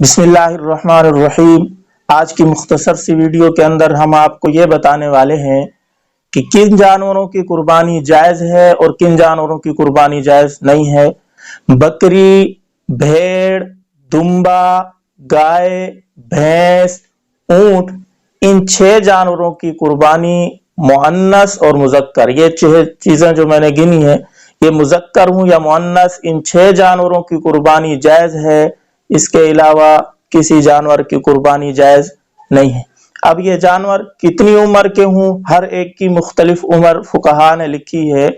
बिस्मिल्लाहिर्रहमानिर्रहीम। आज की मुख्तसर सी वीडियो के अंदर हम आपको ये बताने वाले हैं कि किन जानवरों की कुर्बानी जायज़ है और किन जानवरों की कुर्बानी जायज़ नहीं है। बकरी, भेड़, दुम्बा, गाय, भैंस, ऊंट, इन 6 जानवरों की कुर्बानी मुअन्नस और मुज़क्कर, ये 6 चीज़ें जो मैंने गिनी है, ये मुज़क्कर हूँ या मुअन्नस, इन 6 जानवरों की कुर्बानी जायज़ है। इसके अलावा किसी जानवर की कुर्बानी जायज नहीं है। अब ये जानवर कितनी उम्र के हों, हर एक की मुख्तलिफ उम्र फुकहा ने लिखी है।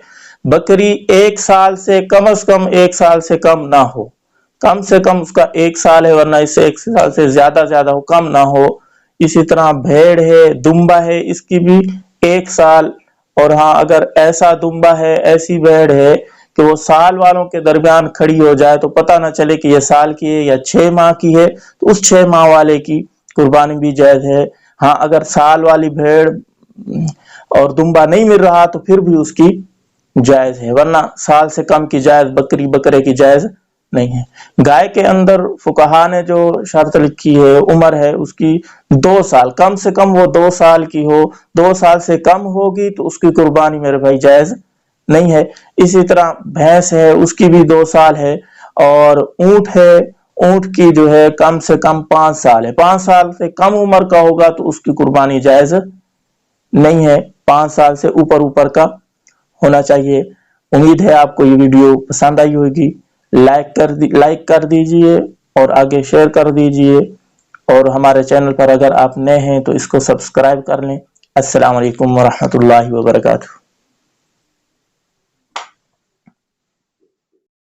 बकरी 1 साल से कम से कम 1 साल से कम ना हो, कम से कम उसका 1 साल है, वरना इससे 1 साल से ज्यादा हो, कम ना हो। इसी तरह भेड़ है, दुम्बा है, इसकी भी 1 साल। और हाँ, अगर ऐसा दुम्बा है, ऐसी भेड़ है कि वो साल वालों के दरमियान खड़ी हो जाए तो पता ना चले कि ये साल की है या 6 माह की है, तो उस 6 माह वाले की कुर्बानी भी जायज है। हाँ, अगर साल वाली भेड़ और दुम्बा नहीं मिल रहा तो फिर भी उसकी जायज है, वरना साल से कम की जायज बकरी बकरे की जायज नहीं है। गाय के अंदर फुकहा ने जो शर्त लिखी है, उम्र है उसकी 2 साल, कम से कम वो 2 साल की हो। 2 साल से कम होगी तो उसकी कुर्बानी मेरे भाई जायज नहीं है। इसी तरह भैंस है, उसकी भी 2 साल है। और ऊंट है, ऊंट की जो है कम से कम 5 साल है। 5 साल से कम उम्र का होगा तो उसकी कुर्बानी जायज नहीं है, 5 साल से ऊपर का होना चाहिए। उम्मीद है आपको ये वीडियो पसंद आई होगी। लाइक कर दीजिए और आगे शेयर कर दीजिए। और हमारे चैनल पर अगर आप नए हैं तो इसको सब्सक्राइब कर लें। अस्सलाम वालेकुम व रहमतुल्लाहि व बरकातुहू।